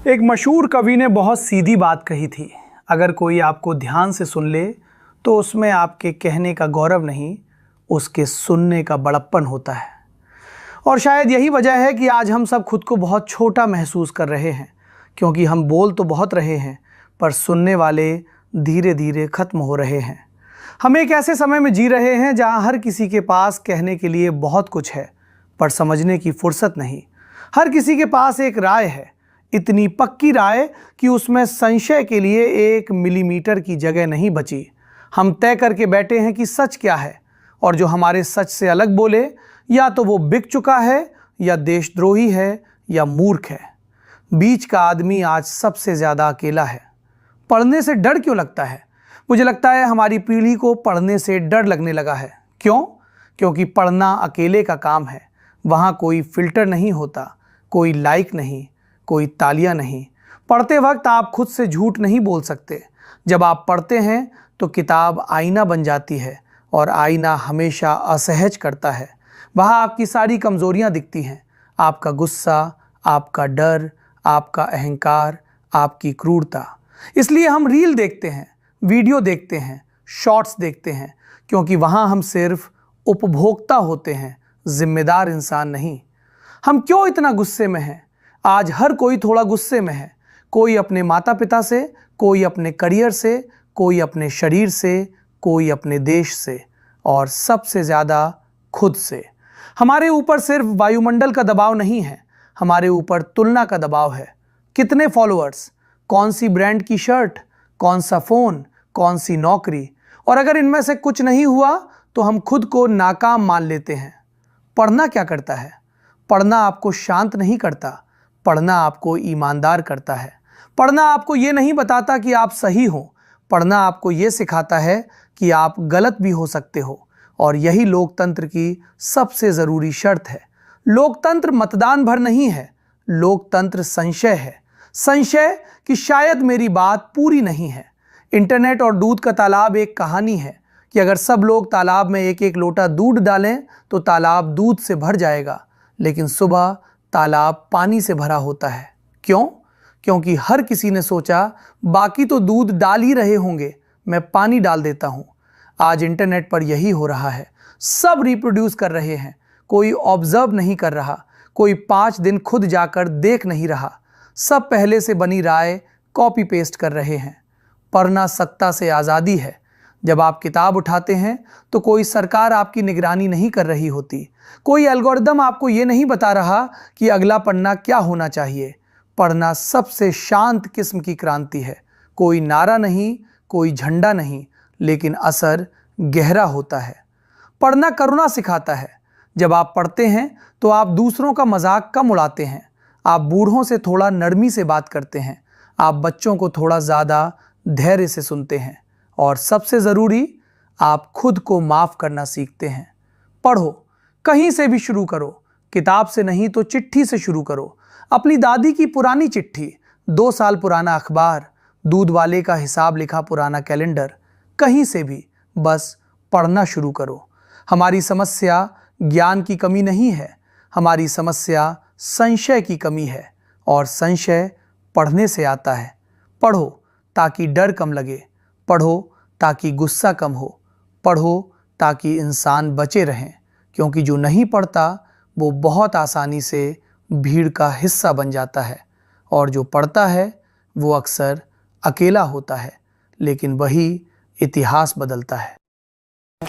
एक मशहूर कवि ने बहुत सीधी बात कही थी, अगर कोई आपको ध्यान से सुन ले तो उसमें आपके कहने का गौरव नहीं, उसके सुनने का बड़प्पन होता है। और शायद यही वजह है कि आज हम सब खुद को बहुत छोटा महसूस कर रहे हैं, क्योंकि हम बोल तो बहुत रहे हैं पर सुनने वाले धीरे धीरे ख़त्म हो रहे हैं। हम एक ऐसे समय में जी रहे हैं जहां हर किसी के पास कहने के लिए बहुत कुछ है पर समझने की फुर्सत नहीं। हर किसी के पास एक राय है, इतनी पक्की राय कि उसमें संशय के लिए 1 मिलीमीटर की जगह नहीं बची। हम तय करके बैठे हैं कि सच क्या है, और जो हमारे सच से अलग बोले या तो वो बिक चुका है, या देशद्रोही है, या मूर्ख है। बीच का आदमी आज सबसे ज़्यादा अकेला है। पढ़ने से डर क्यों लगता है? मुझे लगता है हमारी पीढ़ी को पढ़ने से डर लगने लगा है। क्यों? क्योंकि पढ़ना अकेले का काम है। वहाँ कोई फिल्टर नहीं होता, कोई लाइक नहीं, कोई तालियां नहीं। पढ़ते वक्त आप खुद से झूठ नहीं बोल सकते। जब आप पढ़ते हैं तो किताब आईना बन जाती है, और आईना हमेशा असहज करता है। वहाँ आपकी सारी कमज़ोरियाँ दिखती हैं, आपका गुस्सा, आपका डर, आपका अहंकार, आपकी क्रूरता। इसलिए हम रील देखते हैं, वीडियो देखते हैं, शॉर्ट्स देखते हैं, क्योंकि वहाँ हम सिर्फ उपभोक्ता होते हैं, जिम्मेदार इंसान नहीं। हम क्यों इतना गुस्से में हैं? आज हर कोई थोड़ा गुस्से में है। कोई अपने माता पिता से, कोई अपने करियर से, कोई अपने शरीर से, कोई अपने देश से, और सबसे ज़्यादा खुद से। हमारे ऊपर सिर्फ वायुमंडल का दबाव नहीं है, हमारे ऊपर तुलना का दबाव है। कितने फॉलोअर्स, कौन सी ब्रांड की शर्ट, कौन सा फ़ोन, कौन सी नौकरी, और अगर इनमें से कुछ नहीं हुआ तो हम खुद को नाकाम मान लेते हैं। पढ़ना क्या करता है? पढ़ना आपको शांत नहीं करता, पढ़ना आपको ईमानदार करता है। पढ़ना आपको ये नहीं बताता कि आप सही हो, पढ़ना आपको ये सिखाता है कि आप गलत भी हो सकते हो। और यही लोकतंत्र की सबसे ज़रूरी शर्त है। लोकतंत्र मतदान भर नहीं है, लोकतंत्र संशय है। संशय कि शायद मेरी बात पूरी नहीं है। इंटरनेट और दूध का तालाब एक कहानी है कि अगर सब लोग तालाब में 1-1 लोटा दूध डालें तो तालाब दूध से भर जाएगा, लेकिन सुबह तालाब पानी से भरा होता है। क्यों? क्योंकि हर किसी ने सोचा बाकी तो दूध डाल ही रहे होंगे, मैं पानी डाल देता हूँ। आज इंटरनेट पर यही हो रहा है। सब रिप्रोड्यूस कर रहे हैं, कोई ऑब्जर्व नहीं कर रहा, कोई 5 दिन खुद जाकर देख नहीं रहा। सब पहले से बनी राय कॉपी पेस्ट कर रहे हैं। पढ़ना सत्ता से आज़ादी है। जब आप किताब उठाते हैं तो कोई सरकार आपकी निगरानी नहीं कर रही होती, कोई एल्गोरिदम आपको ये नहीं बता रहा कि अगला पन्ना क्या होना चाहिए। पढ़ना सबसे शांत किस्म की क्रांति है। कोई नारा नहीं, कोई झंडा नहीं, लेकिन असर गहरा होता है। पढ़ना करुणा सिखाता है। जब आप पढ़ते हैं तो आप दूसरों का मजाक कम उड़ाते हैं, आप बूढ़ों से थोड़ा नरमी से बात करते हैं, आप बच्चों को थोड़ा ज़्यादा धैर्य से सुनते हैं, और सबसे ज़रूरी, आप खुद को माफ़ करना सीखते हैं। पढ़ो, कहीं से भी शुरू करो, किताब से नहीं तो चिट्ठी से शुरू करो। अपनी दादी की पुरानी चिट्ठी, 2 साल पुराना अखबार, दूध वाले का हिसाब लिखा पुराना कैलेंडर, कहीं से भी बस पढ़ना शुरू करो। हमारी समस्या ज्ञान की कमी नहीं है, हमारी समस्या संशय की कमी है, और संशय पढ़ने से आता है। पढ़ो ताकि डर कम लगे, पढ़ो ताकि गुस्सा कम हो, पढ़ो ताकि इंसान बचे रहें, क्योंकि जो नहीं पढ़ता वो बहुत आसानी से भीड़ का हिस्सा बन जाता है, और जो पढ़ता है वो अक्सर अकेला होता है, लेकिन वही इतिहास बदलता है।